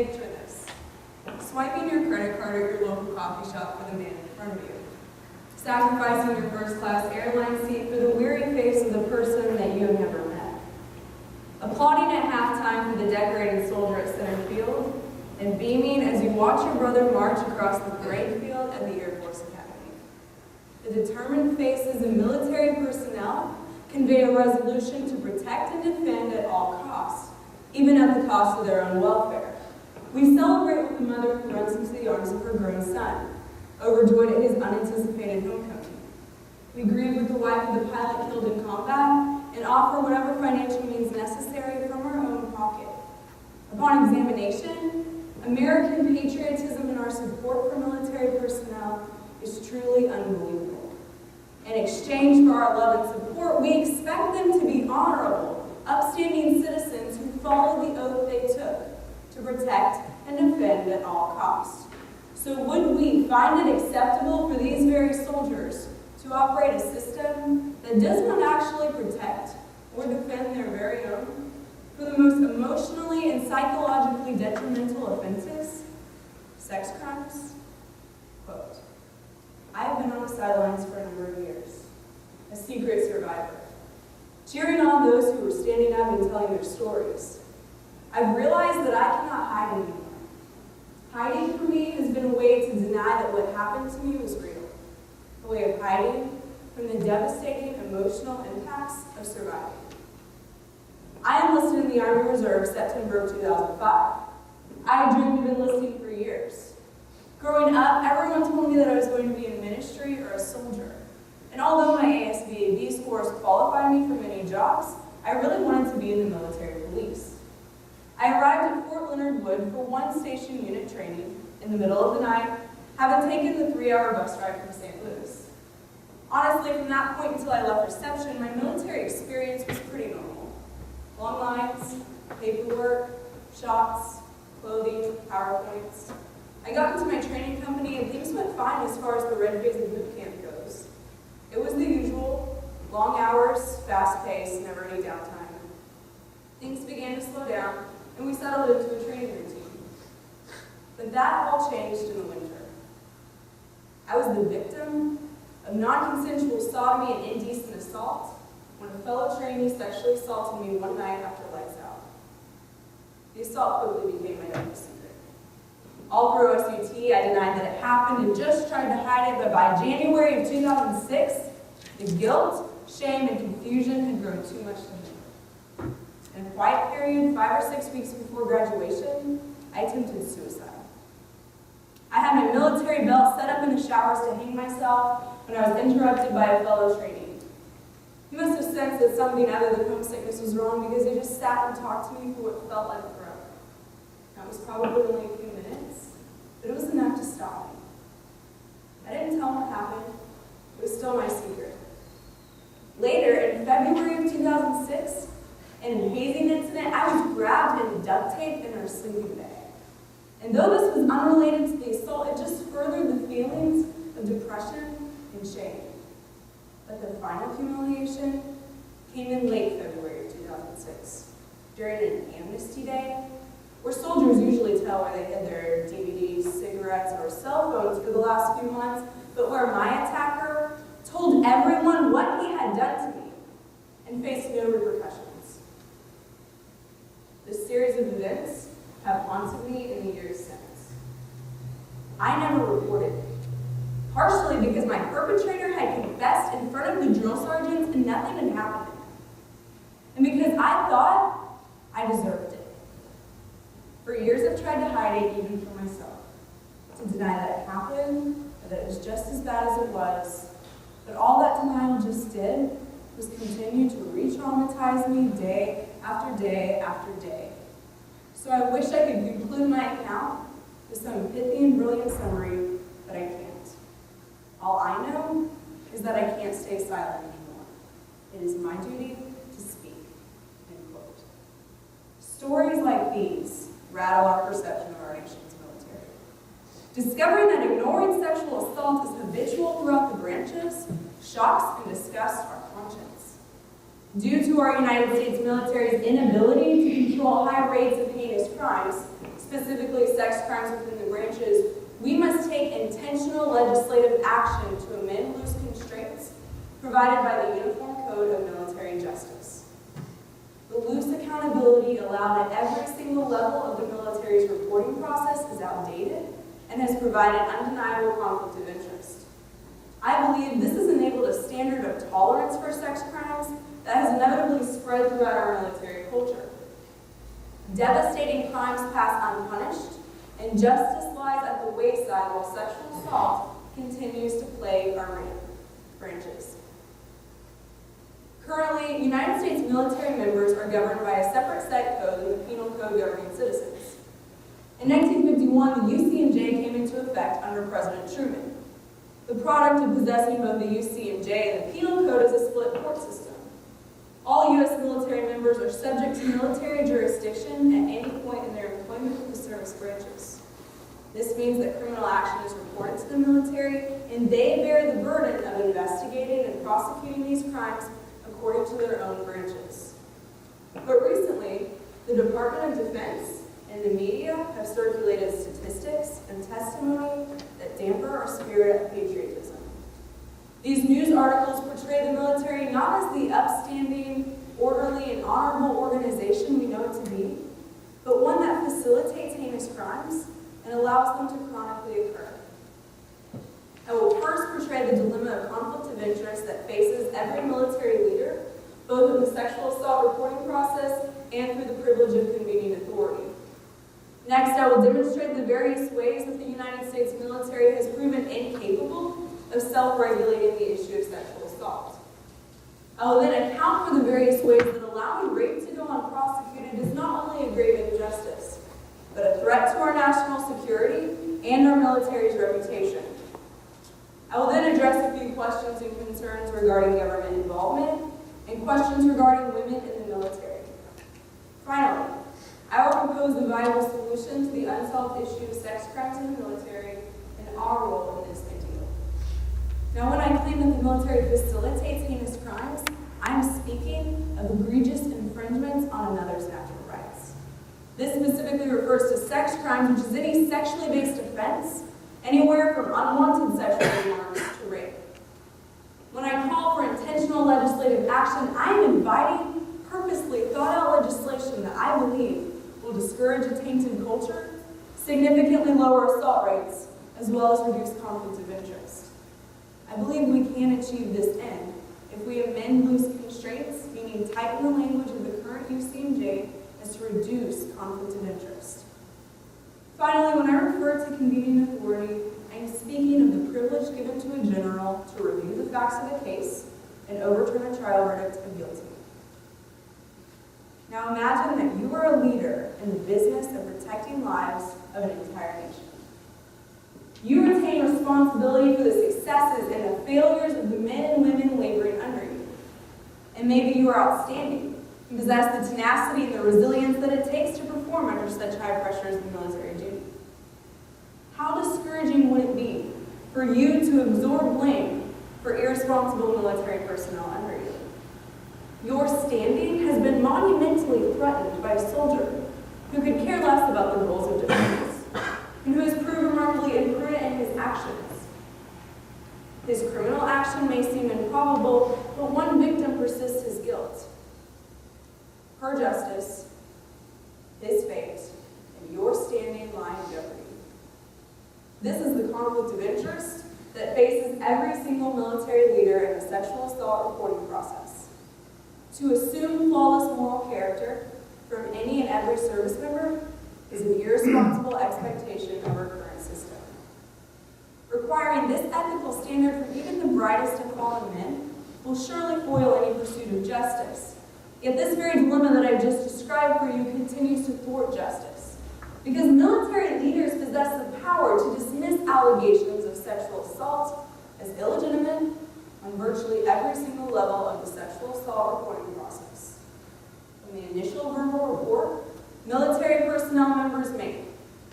Picture this. Swiping your credit card at your local coffee shop for the man in front of you. Sacrificing your first-class airline seat for the weary face of the person that you have never met. Applauding at halftime for the decorated soldier at center field, and beaming as you watch your brother march across the parade field at the Air Force Academy. The determined faces of military personnel convey a resolution to protect and defend at all costs, even at the cost of their own welfare. We celebrate with the mother who runs into the arms of her grown son, overjoyed at his unanticipated homecoming. We grieve with the wife of the pilot killed in combat and offer whatever financial means necessary from our own pocket. Upon examination, American patriotism and our support for military personnel is truly unbelievable. In exchange for our love and support, we expect them to be honorable, upstanding citizens who follow the oath they took to protect and defend at all costs. So would we find it acceptable for these very soldiers to operate a system that does not actually protect or defend their very own for the most emotionally and psychologically detrimental offenses? Sex crimes? Quote, I have been on the sidelines for a number of years, a secret survivor, cheering on those who were standing up and telling their stories. I've realized that I cannot hide anymore. Hiding for me has been a way to deny that what happened to me was real, a way of hiding from the devastating emotional impacts of surviving. I enlisted in the Army Reserve September of 2005. I had dreamed of enlisting for years. Growing up, everyone told me that I was going to be in ministry or a soldier. And although my ASVAB scores qualified me for many jobs, I really wanted to be in the military police. I arrived at Fort Leonard Wood for one station unit training in the middle of the night, having taken the 3-hour bus ride from St. Louis. Honestly, from that point until I left reception, my military experience was pretty normal. Long lines, paperwork, shots, clothing, PowerPoints. I got into my training company and things went fine as far as the red phase of boot camp goes. It was the usual, long hours, fast pace, never any downtime. Things began to slow down and we settled into a training routine. But that all changed in the winter. I was the victim of non-consensual sodomy and indecent assault when a fellow trainee sexually assaulted me one night after lights out. The assault quickly became my darkest secret. All through SUT, I denied that it happened and just tried to hide it, but by January of 2006, the guilt, shame, and confusion had grown too much to handle. In a quiet period, 5 or 6 weeks before graduation, I attempted suicide. I had my military belt set up in the showers to hang myself when I was interrupted by a fellow trainee. He must have sensed that something other than homesickness was wrong because he just sat and talked to me for what felt like forever. That was probably only a few minutes, but it was enough to stop me. I didn't tell him what happened. It was still my secret. Later, in February of 2006, in a hazing incident, I was grabbed and duct taped in our sleeping bag. And though this was unrelated to the assault, it just furthered the feelings of depression and shame. But the final humiliation came in late February of 2006, during an amnesty day, where soldiers usually tell where they hid their DVDs, cigarettes, or cell phones for the last few months, but where my attacker told everyone what he had done to me and faced no repercussions. This series of events have haunted me in the years since. I never reported, partially because my perpetrator had confessed in front of the drill sergeants and nothing had happened, and because I thought I deserved it. For years I've tried to hide it even from myself, to deny that it happened, or that it was just as bad as it was, but all that denial just did was continue to re-traumatize me day after day after day. So I wish I could conclude my account with some pithy and brilliant summary, but I can't. All I know is that I can't stay silent anymore. It is my duty to speak, end quote. Stories like these rattle our perception of our nation's military. Discovering that ignoring sexual assault is habitual throughout the branches shocks and disgusts our conscience. Due to our United States military's inability to control high rates of heinous crimes, specifically crimes within the branches, we must take intentional legislative action to amend loose constraints provided by the Uniform Code of Military Justice. The loose accountability allowed at every single level of the military's reporting process is outdated and has provided undeniable conflict of interest. I believe this has enabled a standard of tolerance for sex crimes that has inevitably spread throughout our military culture. Devastating crimes pass unpunished, and justice lies at the wayside while sexual assault continues to plague our branches. Currently, United States military members are governed by a separate set code than the Penal Code governing citizens. In 1951, the UC&J came into effect under President Truman. The product of possessing both the UC&J and the Penal Code is a split court system. All U.S. military members are subject to military jurisdiction at any point in their employment with the service branches. This means that criminal action is reported to the military, and they bear the burden of investigating and prosecuting these crimes according to their own branches. But recently, the Department of Defense and the media have circulated statistics and testimony that damper our spirit of patriotism. These news articles portray the military not as the upstanding, orderly, and honorable organization we know it to be, but one that facilitates heinous crimes and allows them to chronically occur. I will first portray the dilemma of conflict of interest that faces every military leader, both in the sexual assault reporting process and through the privilege of convening authority. Next, I will demonstrate the various ways that the United States military has proven incapable of self-regulating the issue of sexual assault. I will then account for the various ways that allowing rape to go unprosecuted is not only a grave injustice, but a threat to our national security and our military's reputation. I will then address a few questions and concerns regarding government involvement and questions regarding women in the military. Finally, I will propose a viable solution to the unsolved issue of sex crimes in the military and our role in this ideal. Now, when I claim that the military facilitates heinous crimes, I am speaking of egregious infringements on another's natural rights. This specifically refers to sex crimes, which is any sexually based offense, anywhere from unwanted sexual remarks to rape. When I call for intentional legislative action, I am inviting purposely thought-out legislation that I believe will discourage a tainted culture, significantly lower assault rates, as well as reduce conflicts of interest. I believe we can achieve this end if we amend loose constraints, meaning tighten the language of the current UC&J as to reduce conflict of interest. Finally, when I refer to convening authority, I am speaking of the privilege given to a general to review the facts of the case and overturn a trial verdict of guilty. Now imagine that you are a leader in the business of protecting lives of an entire nation. You retain responsibility for the successes and the failures of the men and women laboring under you. And maybe you are outstanding and possess the tenacity and the resilience that it takes to perform under such high pressures in military duty. How discouraging would it be for you to absorb blame for irresponsible military personnel under you? Your standing has been monumentally threatened by a soldier who could care less about the goals of defense and who has proved remarkably imprudent in his actions. His criminal action may seem improbable, but one victim persists his guilt. Her justice, his fate, and your standing lie in jeopardy. This is the conflict of interest that faces every single military leader in the sexual assault reporting process. To assume flawless moral character from any and every service member is an irresponsible expectation of our current system. Requiring this ethical standard from even the brightest of fallen men will surely foil any pursuit of justice. Yet this very dilemma that I've just described for you continues to thwart justice, because military leaders possess the power to dismiss allegations of sexual assault as illegitimate on virtually every single level of the sexual assault reporting process. From the initial verbal report military personnel members make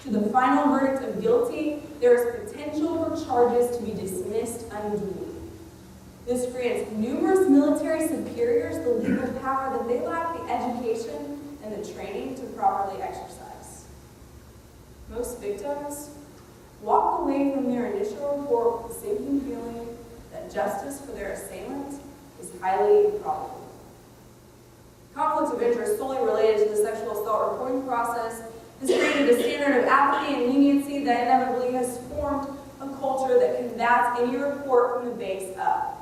to the final verdict of guilty, there is potential for charges to be dismissed unduly. This grants numerous military superiors the legal power that they lack the education and the training to properly exercise. Most victims walk away from their initial report with the sinking feeling that justice for their assailant is highly improbable. Conflicts of interest solely related to the sexual assault reporting process has created a standard of apathy and leniency that inevitably has formed a culture that combats any report from the base up.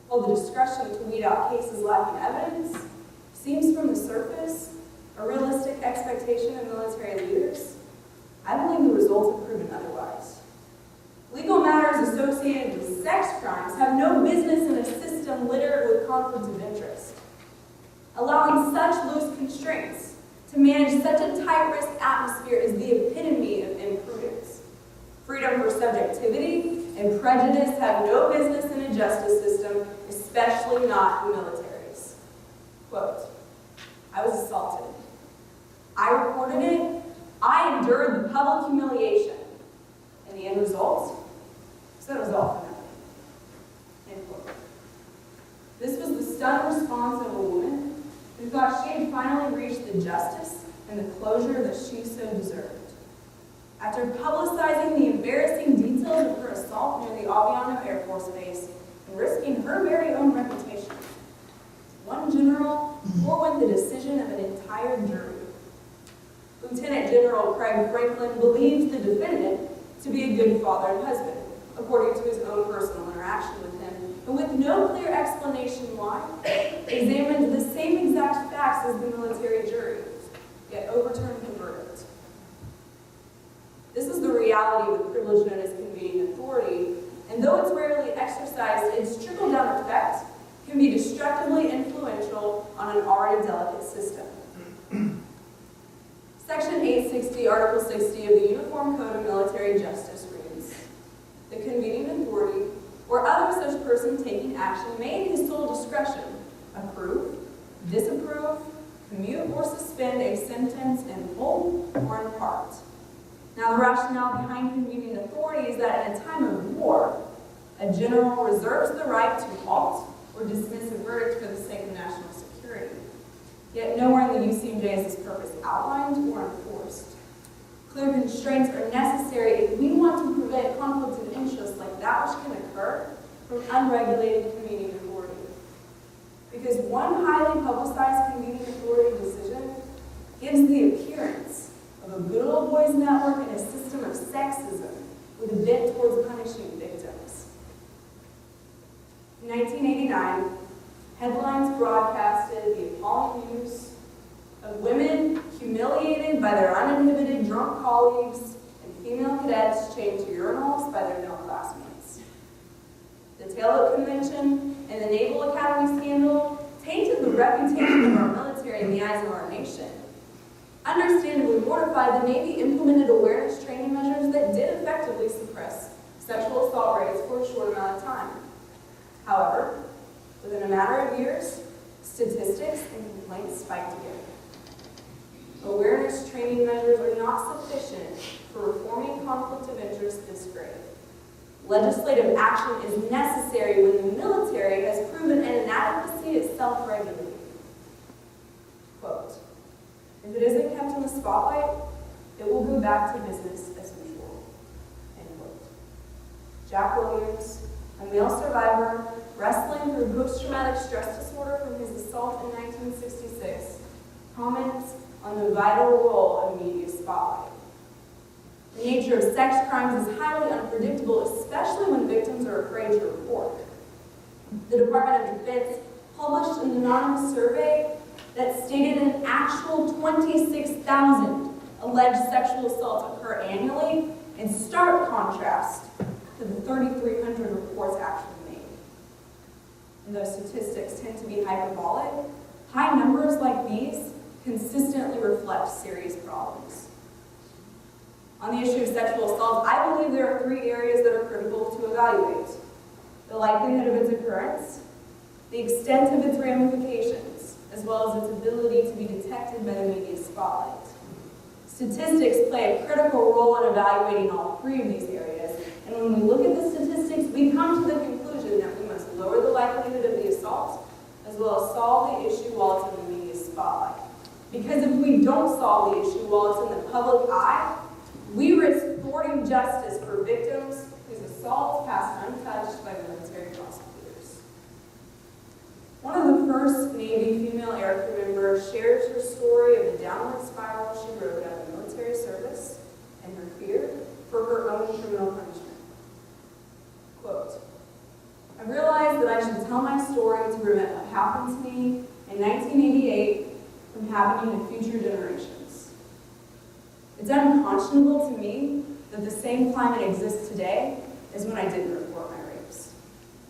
While the discretion to weed out cases lacking evidence seems from the surface a realistic expectation of military leaders, I believe the results have proven otherwise. Legal matters associated with sex crimes have no business in a system littered with conflicts of interest. Allowing such loose constraints to manage such a tight-risk atmosphere is the epitome of imprudence. Freedom for subjectivity and prejudice have no business in a justice system, especially not in militaries. Quote, I was assaulted. I reported it. I endured the public humiliation. And the end result? So it was all for nothing. End quote. This was the stunned response of a woman who thought she had finally reached the justice and the closure that she so deserved. After publicizing the embarrassing details of her assault near the Aviano Air Force Base and risking her very own reputation, one general forewent the decision of an entire jury. Lieutenant General Craig Franklin believed the defendant to be a good father and husband, according to his own personal interaction with him, and with no clear explanation why, examined the same exact facts as the military jury, yet overturned the verdict. This is the reality of the privilege known as convening authority, and though it's rarely exercised, its trickle-down effect can be destructively influential on an already delicate system. Section 860, Article 60 of the Uniform Code of Military Justice reads, the convening authority or other such person taking action may in his sole discretion approve, disapprove, commute, or suspend a sentence in whole or in part. Now, the rationale behind convening authority is that in a time of war, a general reserves the right to halt or dismiss a verdict for the sake of national security. Yet nowhere in the UCMJ is this purpose outlined or enforced. Clear constraints are necessary if we want to prevent conflicts of interest like that which can occur from unregulated convening authority. Because one highly publicized convening authority decision gives the appearance of a good old boys network and a system of sexism with a bent towards punishing victims. In 1989, headlines broadcasted the appalling news of women humiliated by their uninhibited drunk colleagues and female cadets chained to urinals by their male classmates. The Tailhook Convention and the Naval Academy scandal tainted the reputation of our military in the eyes of our nation. Understandably mortified, the Navy implemented awareness training measures that did effectively suppress sexual assault rates for a short amount of time. However, within a matter of years, statistics and complaints spiked again. Awareness training measures are not sufficient for reforming conflict of interest this grave. Legislative action is necessary when the military has proven an inadequacy at self-regulating. Quote, if it isn't kept in the spotlight, it will go back to business as usual. End quote. Jack Williams, a male survivor wrestling through post-traumatic stress disorder from his assault in 1966, comments on the vital role of media spotlight. The nature of sex crimes is highly unpredictable, especially when victims are afraid to report. The Department of Defense published an anonymous survey that stated an actual 26,000 alleged sexual assaults occur annually, in stark contrast to the 3,300 reports actually made. And those statistics tend to be hyperbolic. High numbers like these consistently reflect serious problems. On the issue of sexual assault, I believe there are three areas that are critical to evaluate: the likelihood of its occurrence, the extent of its ramifications, as well as its ability to be detected by the media spotlight. Statistics play a critical role in evaluating all three of these areas, and when we look at the statistics, we come to the conclusion that we must lower the likelihood of the assault, as well as solve the issue while it's in the media spotlight. Because if we don't solve the issue while it's in the public eye, we risk thwarting justice for victims whose assaults pass untouched by military prosecutors. One of the first Navy female aircrew members shares her story of the downward spiral she rode out of military service and her fear for her own criminal punishment. Quote, "I realized that I should tell my story to prevent what happened to me in 1988 from happening to future generations. It's unconscionable to me that the same climate exists today as when I didn't report my rapes,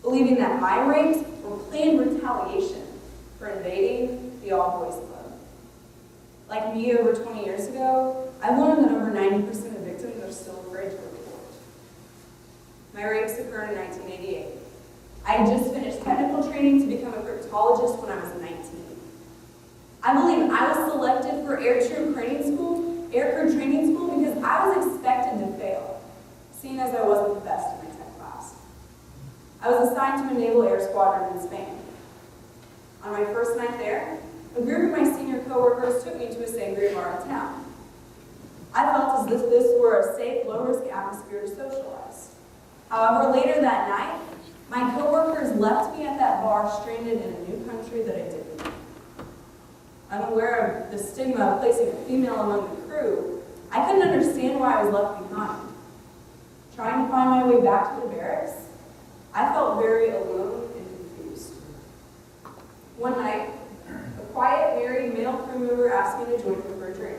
believing that my rapes were planned retaliation for invading the all-boys club. Like me over 20 years ago, I learned that over 90% of victims are still afraid to report. My rapes occurred in 1988. I had just finished technical training to become a cryptologist when I was 19. I believe I was selected for aircrew training school because I was expected to fail, seeing as I wasn't the best in my tech class. I was assigned to a naval air squadron in Spain. On my first night there, a group of my senior coworkers took me to a sangria bar in town. I felt as if this were a safe, low-risk atmosphere to socialize. However, later that night, my coworkers left me at that bar stranded in a new country that I didn't know. Unaware of the stigma of placing a female among the crew, I couldn't understand why I was left behind. Trying to find my way back to the barracks, I felt very alone and confused. One night, a quiet, married male crew member asked me to join him for a drink.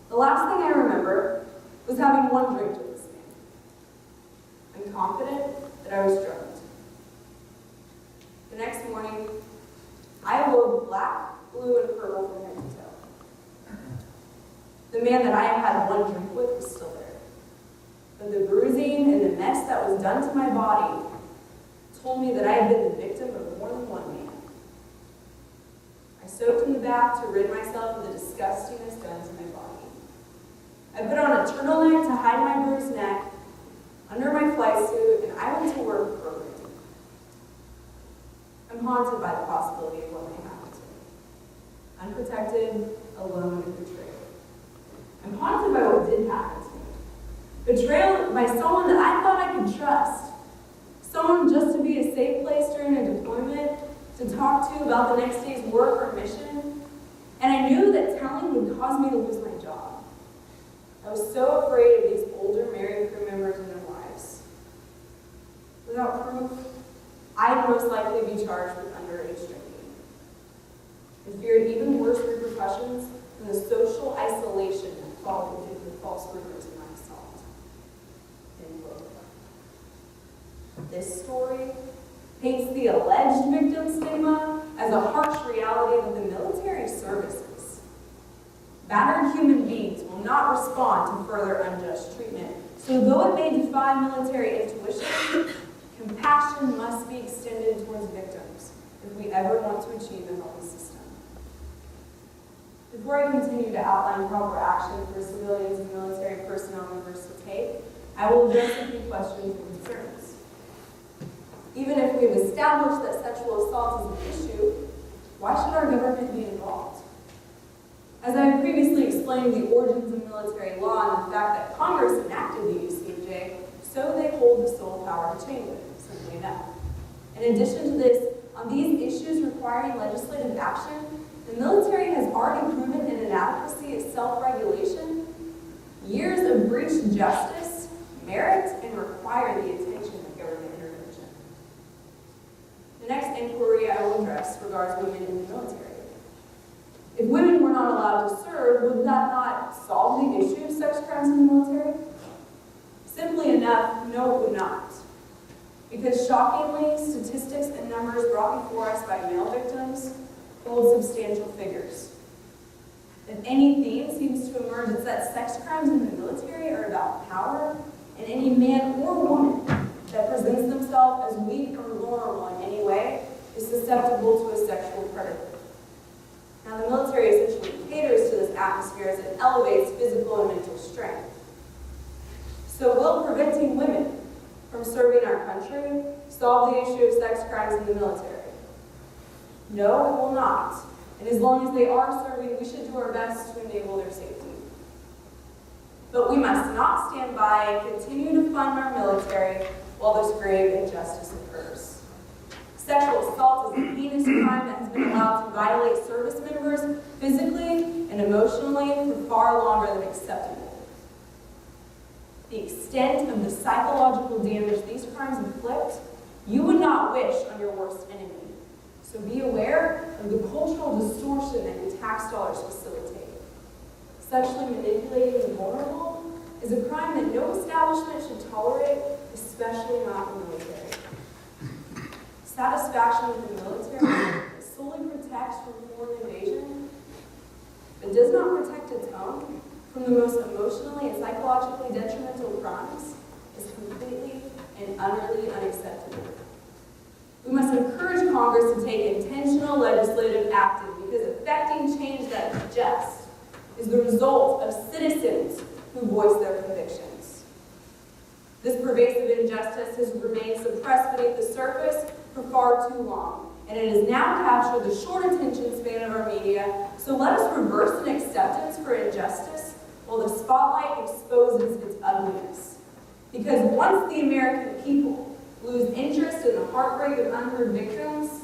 The last thing I remember was having one drink with this man. I'm confident that I was drugged. The next morning, I awoke black, blue, and purple from head to toe. The man that I had had one drink with was still there. But the bruising and the mess that was done to my body told me that I had been the victim of more than one man. I soaked in the bath to rid myself of the disgustingness done to my body. I put on a turtleneck to hide my bruised neck under my flight suit, and I went to work for a week. I'm haunted by the possibility of what may happen to me. Unprotected, alone, and betrayed. I'm haunted by what did happen to me. Betrayal by someone that I thought I could trust. Someone just to be a safe place during a deployment, to talk to about the next day's work or mission. And I knew that telling would cause me to lose my job. I was so afraid of these older married crew members and their wives. Without proof, I'd most likely be charged with underage drinking, and feared even worse repercussions than the social isolation that followed due to the false rumors of my assault. End quote. This story paints the alleged victim stigma as a harsh reality that the military services. Battered human beings will not respond to further unjust treatment, so though it may defy military intuition, compassion must be extended towards victims if we ever want to achieve a healthy system. Before I continue to outline proper action for civilians and military personnel members to take, I will address a few questions and concerns. Even if we've established that sexual assault is an issue, why should our government be involved? As I have previously explained the origins of military law and the fact that Congress enacted the UCMJ, so they hold the sole power to change it, simply enough. In addition to this, on these issues requiring legislative action, the military has already proven an inadequacy of self-regulation. Years of breached justice merit and require the attention of government intervention. The next inquiry I will address regards women in the military. If women were not allowed to serve, would that not solve the issue of sex crimes in the military? Simply enough, no, it would not. Because shockingly, statistics and numbers brought before us by male victims hold substantial figures. If any theme seems to emerge, it's that sex crimes in the military are about power, and any man or woman that presents themselves as weak or vulnerable in any way is susceptible to a sexual predator. Now, the military essentially caters to this atmosphere as it elevates physical and mental strength. So will preventing women from serving our country solve the issue of sex crimes in the military? No, it will not. And as long as they are serving, we should do our best to enable their safety. But we must not stand by and continue to fund our military while this grave injustice occurs. Sexual assault is a heinous crime that has been allowed to violate service members physically and emotionally for far longer than acceptable. The extent of the psychological damage these crimes inflict, you would not wish on your worst enemy. So be aware of the cultural distortion that your tax dollars facilitate. Sexually manipulating the vulnerable is a crime that no establishment should tolerate, especially not the military. Satisfaction with the military solely protects from foreign invasion, but does not protect its own from the most emotionally and psychologically detrimental crimes, is completely and utterly unacceptable. We must encourage Congress to take intentional legislative action because effecting change that is just is the result of citizens who voice their convictions. This pervasive injustice has remained suppressed beneath the surface for far too long, and it has now captured the short attention span of our media, so let us reverse an acceptance for injustice while the spotlight exposes its ugliness. Because once the American people lose interest in the heartbreak of unheard victims,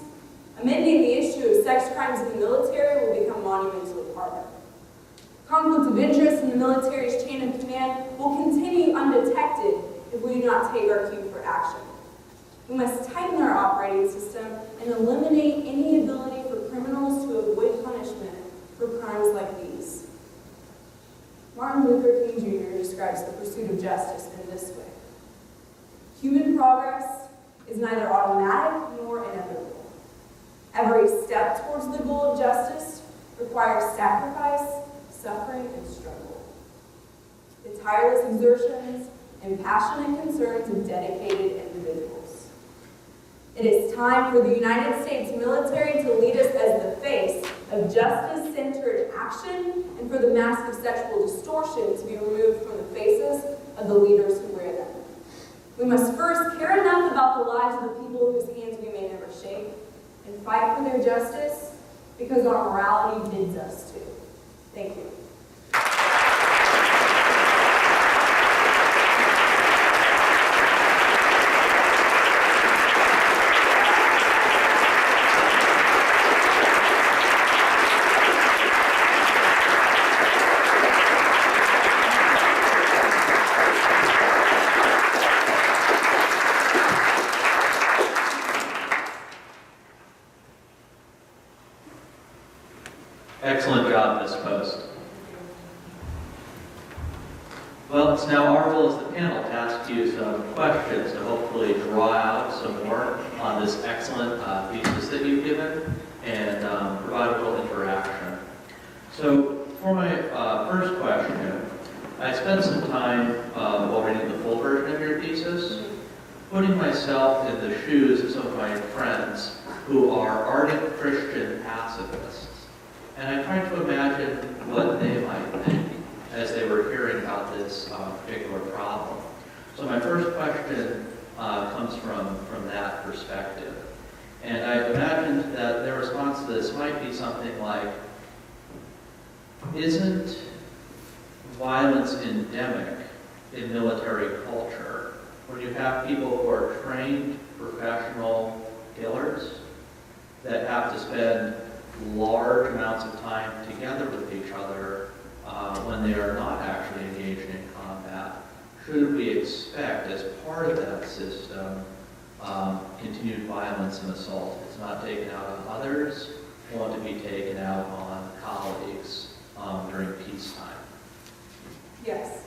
amending the issue of sex crimes in the military will become monumentally harder. Conflict of interest in the military's chain of command will continue undetected if we do not take our cue for action. We must tighten our operating system and eliminate any ability for criminals to avoid punishment for crimes like these. Martin Luther King Jr. describes the pursuit of justice in this way. Human progress is neither automatic nor inevitable. Every step towards the goal of justice requires sacrifice, suffering, and struggle. The tireless exertions and passionate concerns of dedicated individuals. It is time for the United States military to lead us as the face of justice-centered action and for the mask of sexual distortion to be removed from the faces of the leaders who wear them. We must first care enough about the lives of the people whose hands we may never shake and fight for their justice because our morality bids us to. Thank you. Excellent job, Ms. Post. Well, it's now our role as the panel to ask you some questions to hopefully draw out some more on this excellent thesis that you've given and provide a little interaction. So for my first question, I spent some time while reading the full version of your thesis, putting myself in the shoes of some of my friends who are ardent Christian pacifists. And I tried to imagine what they might think as they were hearing about this particular problem. So my first question comes from that perspective. And I imagined that their response to this might be something like, isn't violence endemic in military culture when you have people who are trained professional killers that have to spend large amounts of time together with each other when they are not actually engaged in combat? Should we expect, as part of that system, continued violence and assault? It's not taken out on others, want to be taken out on colleagues during peacetime. Yes.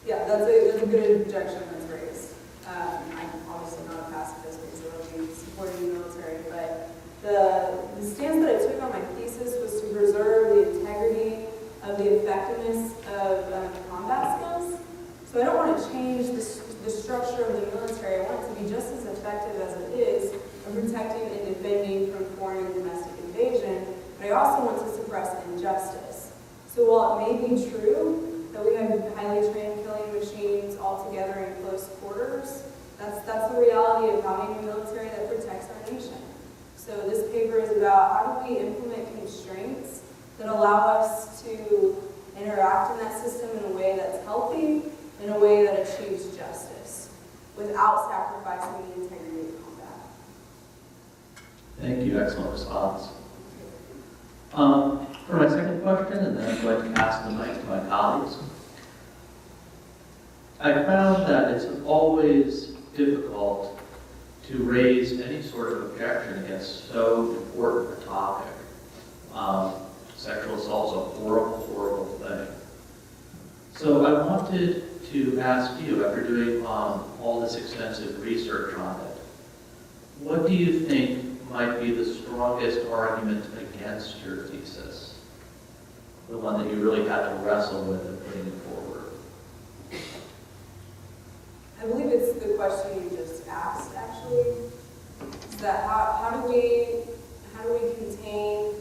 Yeah, that's a good objection that's raised. I'm obviously not a pacifist because I don't be supporting the military, but the stance that I took on my thesis was to preserve the integrity of the effectiveness of combat skills. So I don't want to change the structure of the military. I want it to be just as effective as it is of protecting and defending from foreign and domestic invasion, but I also want to suppress injustice. So while it may be true that we have highly trained killing machines all together in close quarters, that's the reality of having a military that protects our nation. So this paper is about how do we implement constraints that allow us to interact in that system in a way that's healthy, in a way that achieves justice, without sacrificing the integrity of combat. Thank you, excellent response. For my second question, and then I'd like to pass the mic to my colleagues. I found that it's always difficult to raise any sort of objection against so important a topic. Sexual assault is a horrible, horrible thing. So I wanted to ask you, after doing all this extensive research on it, what do you think might be the strongest argument against your thesis? The one that you really had to wrestle with in putting it forward? I believe it's the question you just asked, actually. Is that how do we contain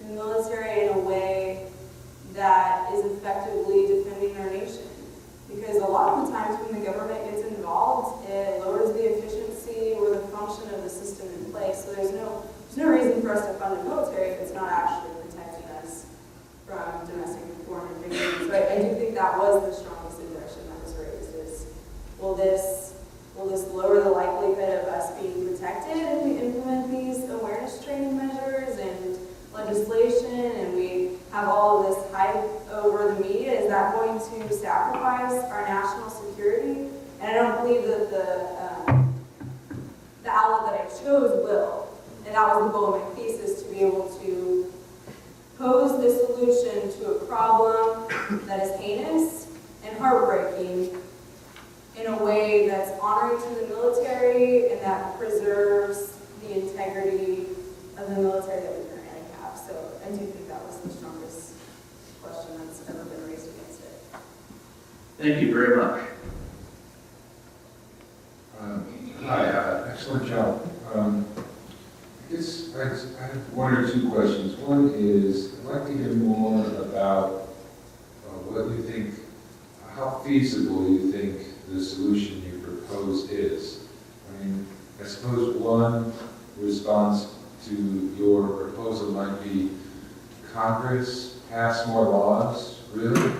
the military in a way that is effectively defending our nation? Because a lot of the times when the government gets involved, it lowers the efficiency or the function of the system in place. So there's no reason for us to fund the military if it's not actually protecting us from domestic and foreign invasion. So I do think that was the strongest objection that was raised is, will this lower the likelihood of us being protected if we implement these awareness training measures and legislation and we have all of this hype over the media? Is that going to sacrifice our national security? And I don't believe that the outlet that I chose will. And that was the goal of my thesis, to be able to pose the solution to a problem that is heinous and heartbreaking in a way that's honoring to the military and that preserves the integrity of the military that we currently have. So I do think that was the strongest question that's ever been raised against it. Thank you very much. Hi, excellent job. I guess I have one or two questions. One is, I'd like to hear more about what you think, how feasible you think the solution you proposed is. I mean, I suppose one response to your proposal might be Congress pass more laws, really?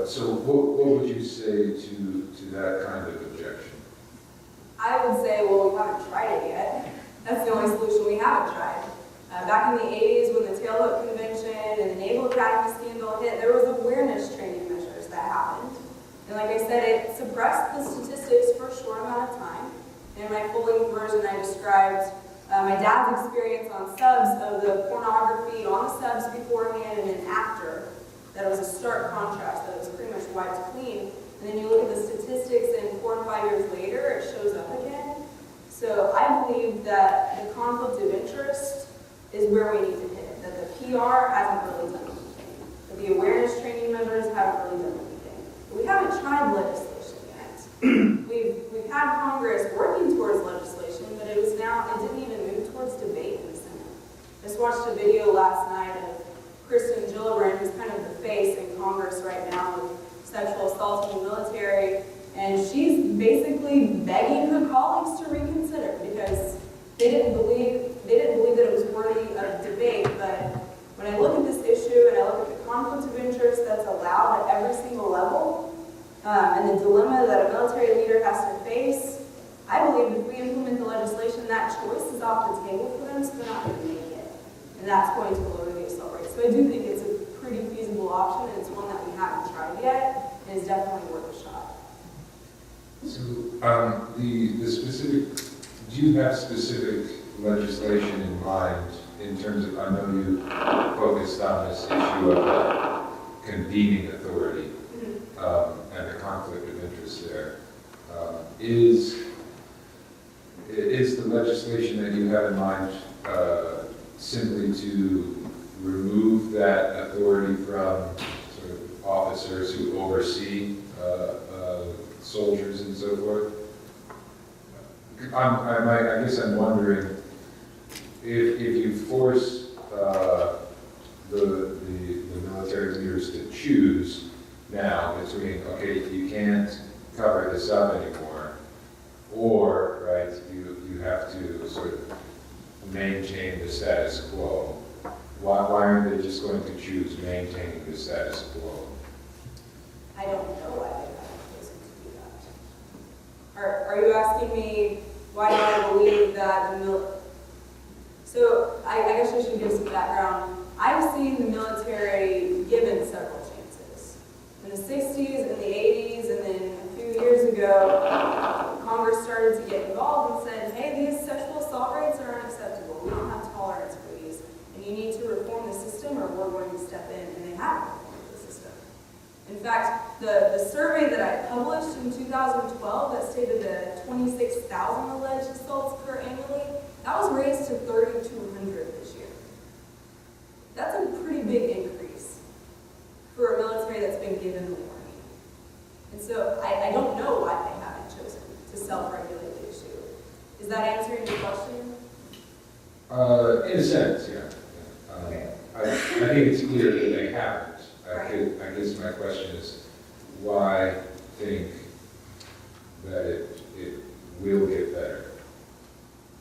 So what would you say to that kind of objection? I would say, well, we haven't tried it yet. That's the only solution we haven't tried. Back in the 80s, when the Tailhook Convention and the Naval Academy scandal hit, there was awareness training measures that happened. And like I said, it suppressed the statistics for a short amount of time. In my full-length version, I described my dad's experience on subs of the pornography on the subs beforehand and then after. That it was a stark contrast, that it was pretty much wiped clean. And then you look at the statistics and 4 and 5 years later, it shows up again. So I believe that the conflict of interest is where we need to hit, that the PR hasn't really done anything, that the awareness training measures haven't really done anything. But we haven't tried legislation yet. We've had Congress working towards legislation, but it didn't even move towards debate in the Senate. I just watched a video last night of Kristen Gillibrand, who's kind of the face in Congress right now with sexual assault in the military, and she's basically begging her colleagues to reconsider because they didn't believe that it was worthy of debate. But when I look at this issue and I look at the conflict of interest that's allowed at every single level, and the dilemma that a military leader has to face, I believe if we implement the legislation, that choice is off the table for them, so they're not going to make it. And that's going to lower the assault rate. So I do think it's a pretty feasible option, and it's one that we haven't tried yet, and is definitely worth a shot. So the specific, do you have specific legislation in mind in terms of, I know you focused on this issue of convening authority and the conflict of interest there. Is the legislation that you have in mind simply to remove that authority from sort of officers who oversee soldiers and so forth? I guess I'm wondering if you force the military leaders to choose now between, okay, you can't cover this up anymore, or, right, you have to sort of maintain the status quo. Why aren't they just going to choose maintaining the status quo? I don't know why they haven't chosen to do that. Are you asking me why do I believe that So I guess I should give some background. I've seen the military given several chances. In the 60s, in the 80s, and then a few years ago, Congress started to get involved and said, hey, these sexual assault rates are unacceptable. We don't have tolerance for these. And you need to reform the system or we're going to step in. And they have reformed the system. In fact, the survey that I published in 2012 that stated the 26,000 alleged assaults occur annually, that was raised to 3,200 this year. That's a pretty big increase for a military that's been given the warning. And so I don't know why they haven't chosen to self-regulate the issue. Is that answering your question? In a sense, yeah. I think it's clear that they haven't. I guess my question is, why think that it will get better?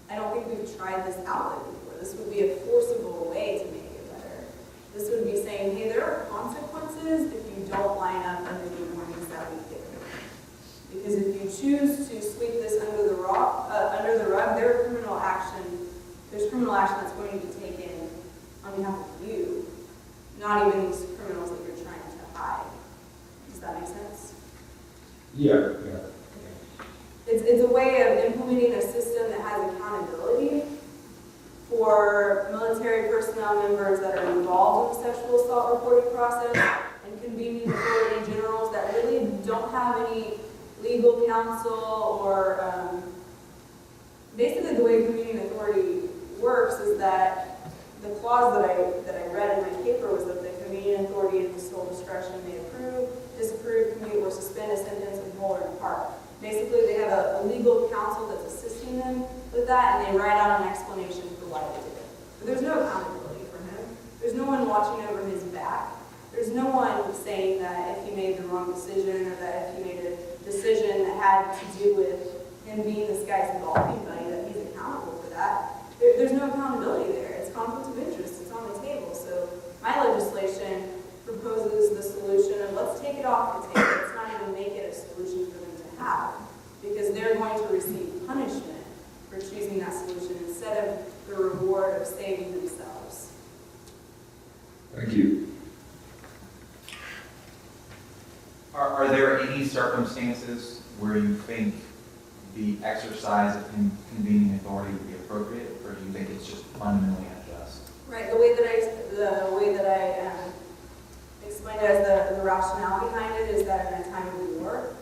I don't think we've tried this outlet before. This would be a forcible way to make it better. This would be saying, hey, there are consequences if you don't line up under the warnings that we've given. Because if you choose to sweep this under the rug, there's criminal action that's going to be taken on behalf of you, not even these criminals that you're trying to hide. Does that make sense? Yeah. It's a way of implementing a system that has accountability for military personnel members that are involved in the sexual assault reporting process and convening authority generals that really don't have any legal counsel or basically the way convening authority works is that the clause that I read in my paper was that the convening authority in his sole discretion may approve, disapprove, commute, or suspend a sentence in whole or in part. Basically, they have a legal counsel that's assisting them with that, and they write out an explanation for why they did it. But there's no accountability for him. There's no one watching over his back. There's no one saying that if he made the wrong decision or that if he made a decision that had to do with him being this guy's golfing buddy, that he's accountable for that. There's no accountability there. It's conflict of interest. It's on the table. So my legislation proposes the solution of let's take it off the table. Let's not even make it a solution for them to have, because they're going to receive punishment for choosing that solution instead of the reward of saving themselves. Thank you. Are there any circumstances where you think the exercise of convening authority would be appropriate, or do you think it's just fundamentally unjust? Right. The way that I explained it as the rationale behind it is that in a time of war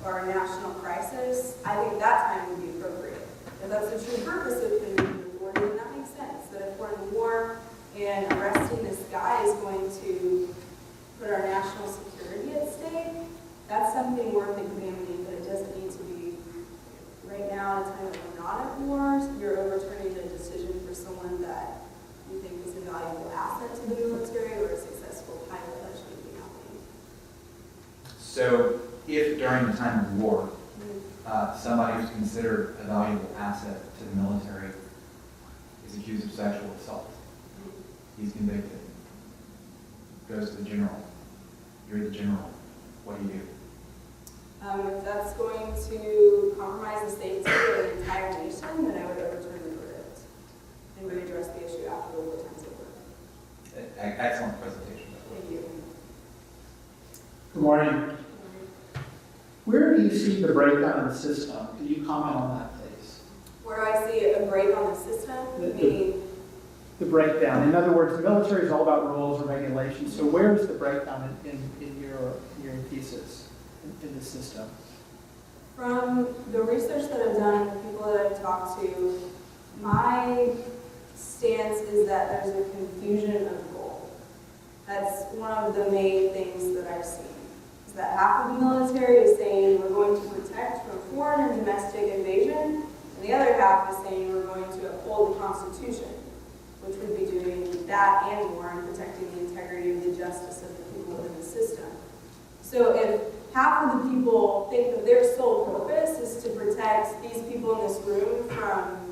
or a national crisis, I think that time would be appropriate. If that's the true purpose of convening authority, then that makes sense. That if we're in war and arresting this guy is going to put our national security at stake, that's something worth examining, but it doesn't need to be right now in a time that we're not at war. You're overturning a decision for someone that you think is a valuable asset to the military or a successful pilot that shouldn't be happening. So if during the time of war, somebody who's considered a valuable asset to the military is accused of sexual assault, he's convicted, goes to the general, you're the general, what do you do? If that's going to compromise the safety of the entire nation, then I would overturn the verdict and would address the issue after the wartime's over. Excellent presentation. Thank you. Good morning. Where do you see the breakdown in the system? Can you comment on that, please? Where do I see a break on the system? Meaning, The breakdown. In other words, the military is all about rules and regulations. So where is the breakdown in your thesis in the system? from the research that I've done and the people that I've talked to, my stance is that there's a confusion of goal. That's one of the main things that I've seen. Is that half of the military is saying we're going to protect from foreign and domestic invasion, and the other half is saying we're going to uphold the Constitution, which would be doing that and more and protecting the integrity of the justice of the people within the system. So if half of the people think that their sole purpose is to protect these people in this room from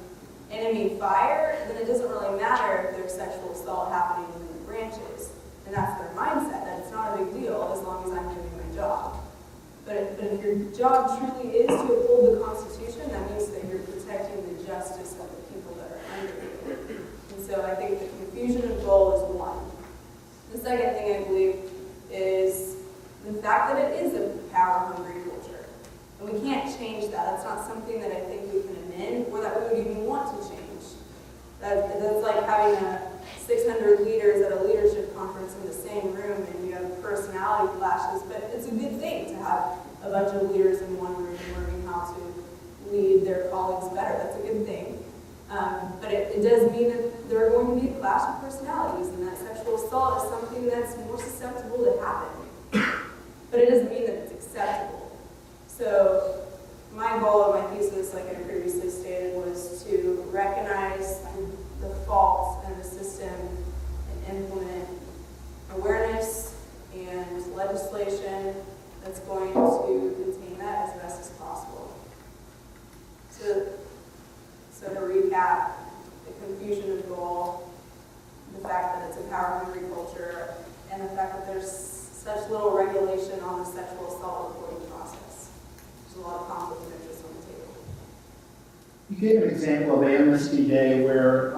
enemy fire, then it doesn't really matter if there's sexual assault happening within the branches. And that's their mindset, that it's not a big deal as long as I'm doing my job. But if your job truly is to uphold the Constitution, that means that you're protecting the justice of the people that are under you. And so I think the confusion of goal is one. The second thing I believe is the fact that it is a power-hungry culture. And we can't change that. That's not something that I think we can amend or that we would even want to change. That's like having 600 leaders at a leadership conference in the same room and you have personality clashes, but it's a good thing to have a bunch of leaders in one room learning how to lead their colleagues better. That's a good thing. But it does mean that there are going to be a clash of personalities and that sexual assault is something that's more susceptible to happen. But it doesn't mean that it's acceptable. So my goal of my thesis, like I previously stated, was to recognize the faults in the system and implement awareness and legislation that's going to contain that as best as possible. So to recap, the confusion of goal, the fact that it's a power-hungry culture, and the fact that there's such little regulation on the sexual assault reporting process. There's a lot of conflict of interest on the table. You gave an example of Amnesty Day where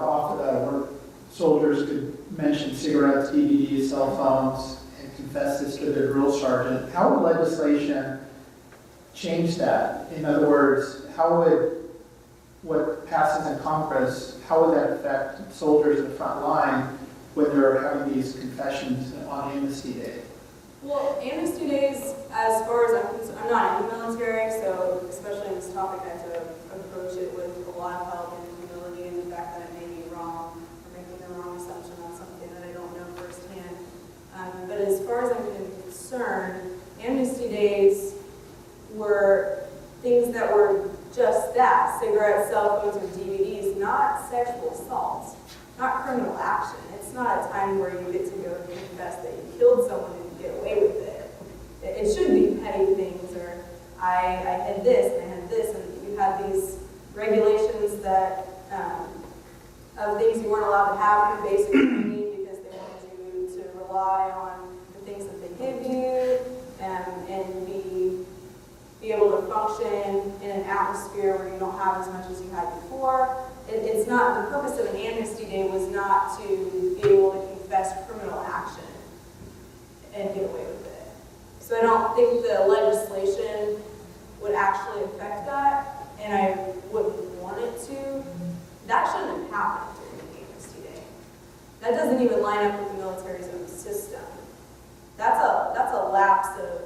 soldiers could mention cigarettes, DVDs, cell phones, and confess this to their drill sergeant. How would legislation change that? In other words, how would what passes in Congress, how would that affect soldiers in the front line when they're having these confessions on Amnesty Day? Well, Amnesty Days, as far as I'm concerned, I'm not in the military, so especially in this topic, I have to approach it with a lot of help and humility and the fact that I may be wrong or making the wrong assumption on something that I don't know firsthand. But as far as I'm concerned, Amnesty Days were things that were just that, cigarettes, cell phones, or DVDs, not sexual assault, not criminal action. It's not a time where you get to go and confess that you killed someone and get away with it. It should be petty things, or I had this and I had this, and you had these regulations that of things you weren't allowed to have in your basic training because they wanted you to rely on the things that they give you and be able to function in an atmosphere where you don't have as much as you had before. It's not, the purpose of an Amnesty Day was not to be able to confess criminal action and get away with it. So I don't think the legislation would actually affect that, and I wouldn't want it to. That shouldn't have happened during Amnesty Day. That doesn't even line up with the military's own system. That's a lapse of,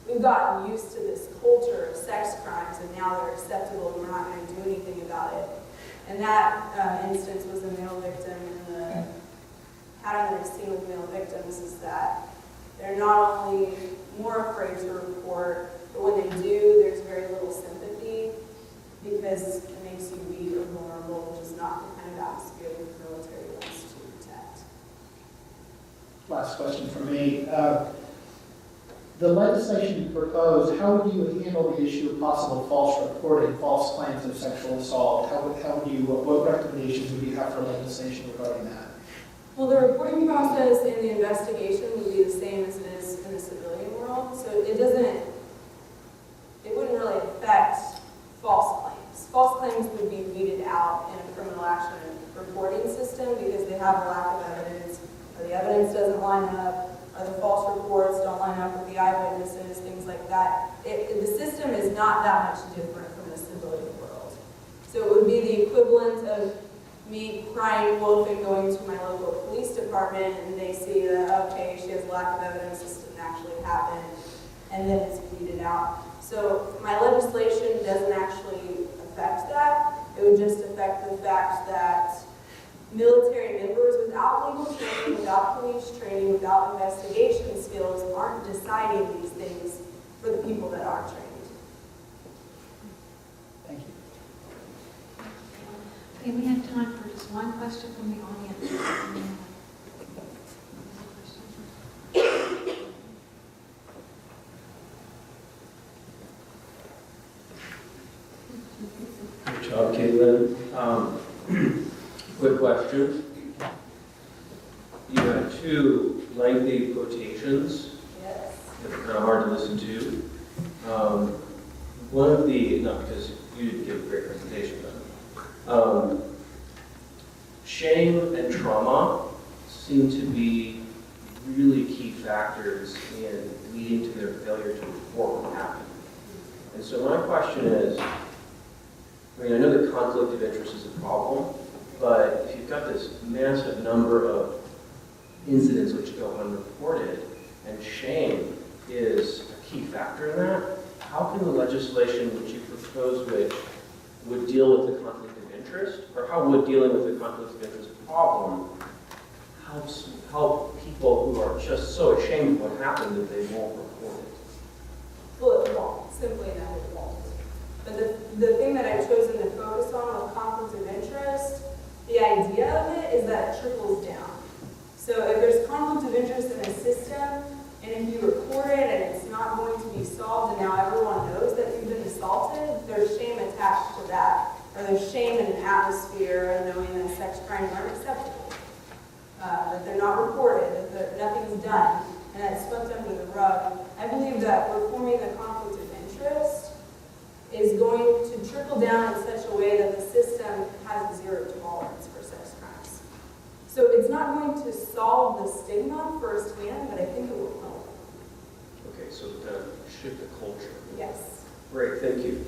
we've gotten used to this culture of sex crimes, and now they're acceptable, and we're not going to do anything about it. And that instance was a male victim, and the pattern that I've seen with male victims is that they're not only more afraid to report, but when they do, there's very little sympathy because it makes you weak or vulnerable, which is not the kind of atmosphere that the military wants to protect. Last question from me. The legislation you propose, how would you handle the issue of possible false reporting, false claims of sexual assault? What recommendations would you have for legislation regarding that? Well, the reporting process and the investigation would be the same as it is in the civilian world, so it wouldn't really affect false claims. False claims would be weeded out in a criminal action reporting system because they have a lack of evidence, or the evidence doesn't line up, or the false reports don't line up with the eyewitnesses, things like that. The system is not that much different from the civilian world. So it would be the equivalent of me crying wolf and going to my local police department and they see that, okay, she has a lack of evidence, this didn't actually happen, and then it's weeded out. So my legislation doesn't actually affect that. It would just affect the fact that military members without legal training, without police training, without investigation skills aren't deciding these things for the people that are trained. Thank you. Okay, we have time for just one question from the audience. Caitlin. Quick question. You had two lengthy quotations Yes. that are kind of hard to listen to. One of the, not because you didn't give a great presentation, but shame and trauma seem to be really key factors in leading to their failure to report what happened. And so my question is, I mean, I know that conflict of interest is a problem, but if you've got this massive number of incidents which go unreported, and shame is a key factor in that, how can the legislation which you propose which would deal with the conflict of interest, or how would dealing with the conflict of interest problem help people who are just so ashamed of what happened that they won't report it? Well, it won't, simply that it won't. But the thing that I've chosen to focus on with conflict of interest, the idea of it is that it trickles down. So if there's conflict of interest in a system, and if you report it and it's not going to be solved, and now everyone knows that you've been assaulted, there's shame attached to that. Or there's shame in an atmosphere and knowing that sex crimes aren't acceptable. That they're not reported, that nothing's done, and that's swept under the rug. I believe that reforming the conflict of interest is going to trickle down in such a way that the system has zero tolerance for sex crimes. So it's not going to solve the stigma firsthand, but I think it will help. Okay, so to shift the culture. Yes. Great, thank you.